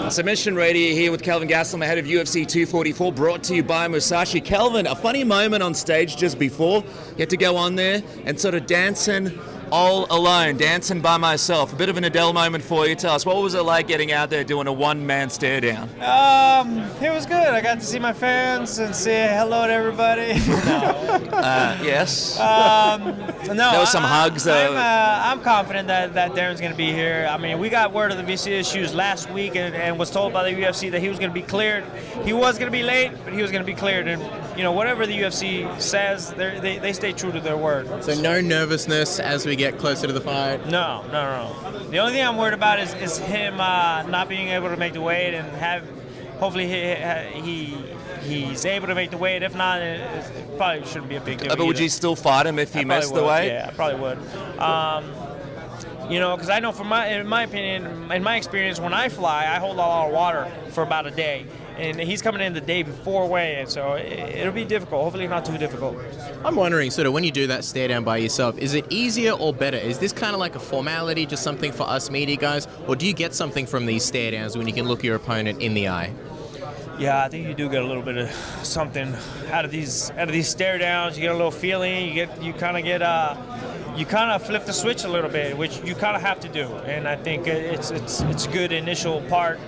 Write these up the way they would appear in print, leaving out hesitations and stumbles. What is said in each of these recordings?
Submission Radio here with Kelvin Gastelum ahead of UFC 244, brought to you by Musashi. Kelvin, a funny moment on stage just before. You had to go on there and sort of dancing all alone, dancing by myself. A bit of an Adele moment for you. Tell us, what was it like getting out there doing a one-man stare down? It was good. I got to see my fans and say hello to everybody. Yes. No, there were some hugs. I'm confident that Darren's going to be here. I mean, we got word of the visa issues last week and was told by the UFC that he was going to be cleared. He was going to be late, but he was going to be cleared. And, you know, whatever the UFC says, they stay true to their word. So no nervousness as we get closer to the fight? No. The only thing I'm worried about is him not being able to make the weight and hopefully he's able to make the weight. If not, it probably shouldn't be a big deal. But would you still fight him if he missed the weight? Yeah, I probably would. You know, because I know in my opinion, in my experience, when I fly, I hold a lot of water for about a day. And he's coming in the day before weigh-in, so it'll be difficult. Hopefully not too difficult. I'm wondering, sort of, when you do that stare down by yourself, is it easier or better? Is this kind of like a formality, just something for us media guys? Or do you get something from these stare downs when you can look your opponent in the eye? Yeah, I think you do get a little bit of something out of these stare downs. You get a little feeling. You kind of flip the switch a little bit, which you kind of have to do. And I think it's a good initial part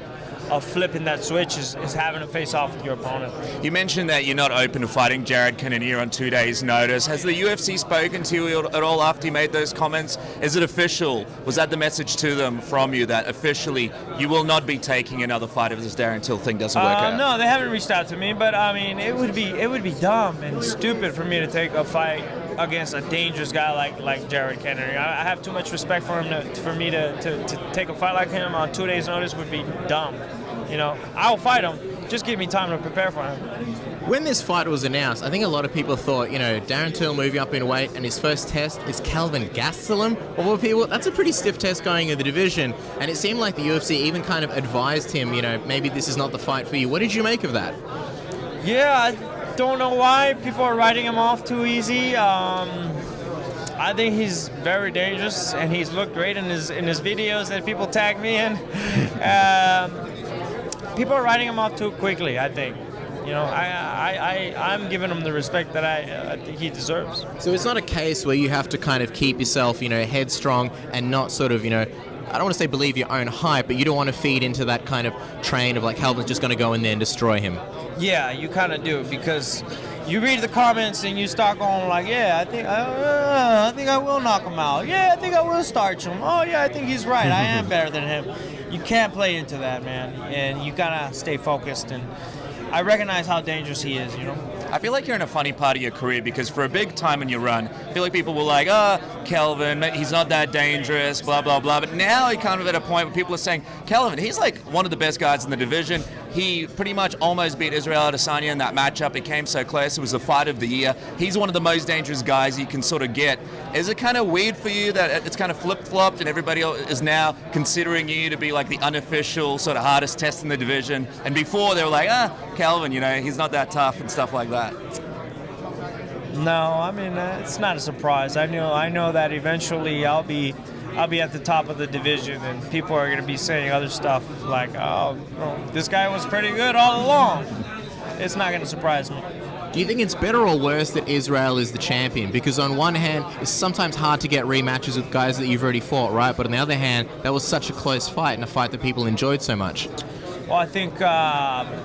of flipping that switch is having to face off with your opponent. You mentioned that you're not open to fighting Jared Cannonier on 2 days' notice. Has the UFC spoken to you at all after you made those comments? Is it official? Was that the message to them from you that officially you will not be taking another fight of this Darren until thing doesn't work out? No, they haven't reached out to me, but I mean, it would be dumb and stupid for me to take a fight against a dangerous guy like Jared Cannonier. I have too much respect for him for me to take a fight like him on 2 days' notice would be dumb. You know, I'll fight him. Just give me time to prepare for him. When this fight was announced, I think a lot of people thought, you know, Darren Till moving up in weight and his first test is Kelvin Gastelum. Of all people, that's a pretty stiff test going in the division. And it seemed like the UFC even kind of advised him, you know, maybe this is not the fight for you. What did you make of that? Yeah, I don't know why people are writing him off too easy. I think he's very dangerous, and he's looked great in his videos that people tag me in. People are writing him off too quickly, I think. You know, I'm giving him the respect that I think he deserves. So it's not a case where you have to kind of keep yourself, you know, headstrong and not sort of, you know, I don't want to say believe your own hype, but you don't want to feed into that kind of train of like Kelvin's just going to go in there and destroy him. Yeah, you kind of do, because you read the comments and you start going like, yeah, I think I will knock him out. Yeah, I think I will starch him. Oh yeah, I think he's right. I am better than him. You can't play into that, man, and you gotta stay focused. And I recognize how dangerous he is, you know. I feel like you're in a funny part of your career because for a big time in your run, I feel like people were like, Kelvin, he's not that dangerous, blah, blah, blah. But now you're kind of at a point where people are saying, Kelvin, he's like one of the best guys in the division. He pretty much almost beat Israel Adesanya in that matchup. It came so close. It was the fight of the year. He's one of the most dangerous guys you can sort of get. Is it kind of weird for you that it's kind of flip-flopped and everybody is now considering you to be like the unofficial sort of hardest test in the division? And before they were like, Kelvin, you know, he's not that tough and stuff like that. No, I mean, it's not a surprise. I know that eventually I'll be at the top of the division, and people are going to be saying other stuff like, oh, this guy was pretty good all along. It's not going to surprise me. Do you think it's better or worse that Israel is the champion? Because on one hand, it's sometimes hard to get rematches with guys that you've already fought, right? But on the other hand, that was such a close fight and a fight that people enjoyed so much. Well, I think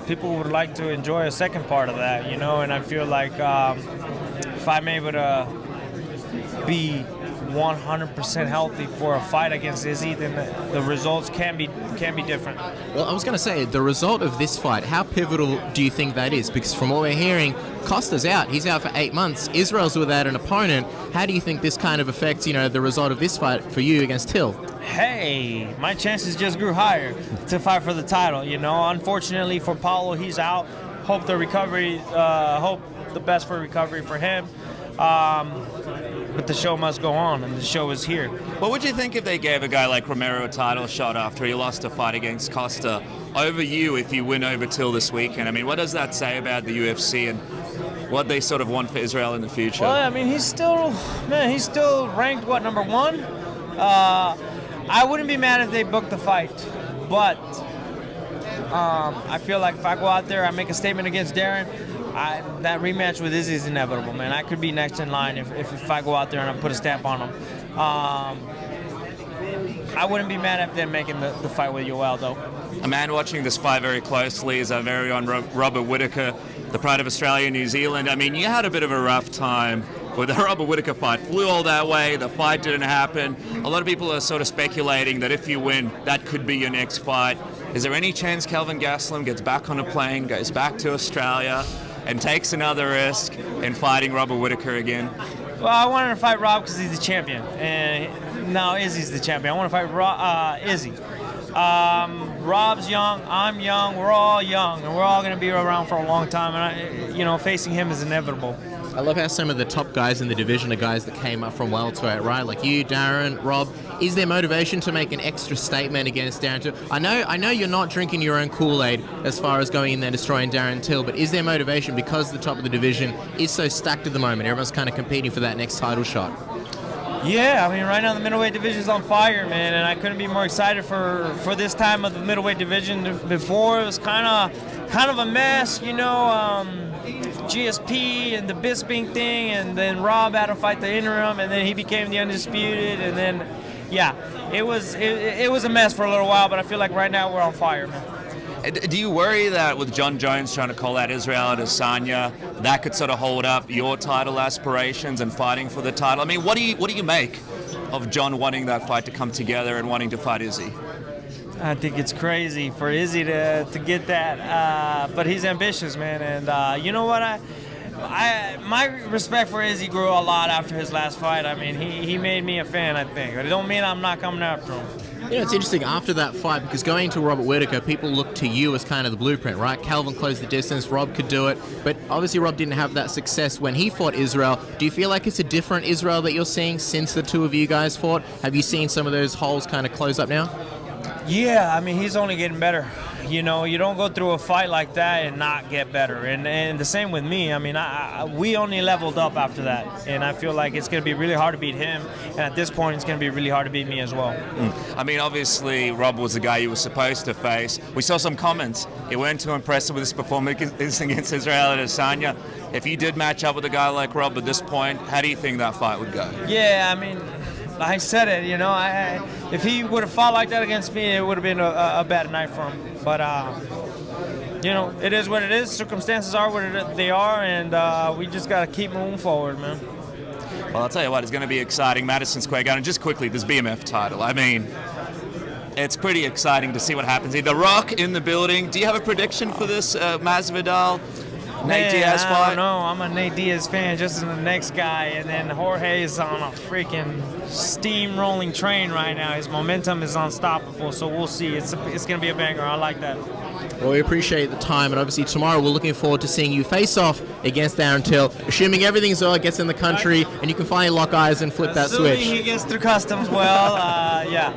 people would like to enjoy a second part of that, you know, and I feel like if I'm able to be 100% healthy for a fight against Izzy, then the results can be different. Well, I was going to say, the result of this fight, how pivotal do you think that is? Because from what we're hearing, Costa's out. He's out for 8 months. Israel's without an opponent. How do you think this kind of affects, you know, the result of this fight for you against Till? Hey, my chances just grew higher to fight for the title, you know. Unfortunately for Paulo, he's out. Hope the best for recovery for him. But the show must go on, and the show is here. What would you think if they gave a guy like Romero a title shot after he lost a fight against Costa over you if you win over Till this weekend? I mean, what does that say about the UFC and what they sort of want for Israel in the future? Well, I mean, he's still ranked, number 1? I wouldn't be mad if they booked the fight, but I feel like if I go out there, I make a statement against Darren, that rematch with Izzy is inevitable, man. I could be next in line if I go out there and I put a stamp on him. I wouldn't be mad at them making the fight with Yoel, though. A man watching this fight very closely is our very own Robert Whittaker, the pride of Australia and New Zealand. I mean, you had a bit of a rough time with the Robert Whittaker fight. Flew all that way, the fight didn't happen. A lot of people are sort of speculating that if you win, that could be your next fight. Is there any chance Kelvin Gastelum gets back on a plane, goes back to Australia, and takes another risk in fighting Robert Whittaker again? Well, I wanted to fight Rob because he's the champion, and now Izzy's the champion. I want to fight Izzy. Rob's young, I'm young, we're all young, and we're all going to be around for a long time, and facing him is inevitable. I love how some of the top guys in the division are guys that came up from welterweight, right? Like you, Darren, Rob. Is there motivation to make an extra statement against Darren Till? I know you're not drinking your own Kool-Aid as far as going in there destroying Darren Till, but is there motivation because the top of the division is so stacked at the moment? Everyone's kind of competing for that next title shot. Yeah, I mean, right now the middleweight division's on fire, man, and I couldn't be more excited for this time of the middleweight division. Before, it was kind of a mess, GSP and the Bisping thing, and then Rob had to fight the interim, and then he became the undisputed, and then, yeah, it was a mess for a little while, but I feel like right now we're on fire, man. Do you worry that with John Jones trying to call out Israel Adesanya, that could sort of hold up your title aspirations and fighting for the title? I mean, what do you make of John wanting that fight to come together and wanting to fight Izzy? I think it's crazy for Izzy to get that, but he's ambitious, man. And you know what? My respect for Izzy grew a lot after his last fight. I mean, he made me a fan, I think. But it don't mean I'm not coming after him. It's interesting after that fight because going to Robert Whittaker, people look to you as kind of the blueprint, right? Calvin closed the distance, Rob could do it, but obviously Rob didn't have that success when he fought Israel. Do you feel like it's a different Israel that you're seeing since the two of you guys fought? Have you seen some of those holes kind of close up now? Yeah, I mean, he's only getting better. You don't go through a fight like that and not get better. And the same with me. I mean, we only leveled up after that. And I feel like it's going to be really hard to beat him. And at this point, it's going to be really hard to beat me as well. I mean, obviously, Rob was the guy you were supposed to face. We saw some comments. He weren't too impressed with his performance against Israel Adesanya. If you did match up with a guy like Rob at this point, how do you think that fight would go? Yeah, I mean, I said it, if he would have fought like that against me, it would have been a bad night for him. But, it is what it is. Circumstances are what they are, and we just got to keep moving forward, man. Well, I'll tell you what, it's going to be exciting. Madison Square Garden. Just quickly, this BMF title. I mean, it's pretty exciting to see what happens here. The Rock in the building. Do you have a prediction for this Masvidal Nate Diaz fight? I don't know. I'm a Nate Diaz fan, just as the next guy. And then Jorge is on a freaking steamrolling train right now. His momentum is unstoppable, so we'll see. It's going to be a banger. I like that. Well, we appreciate the time, and obviously tomorrow we're looking forward to seeing you face off against Darren Till, assuming everything's all gets in the country and you can finally lock eyes and flip that switch. Assuming he gets through customs well, yeah.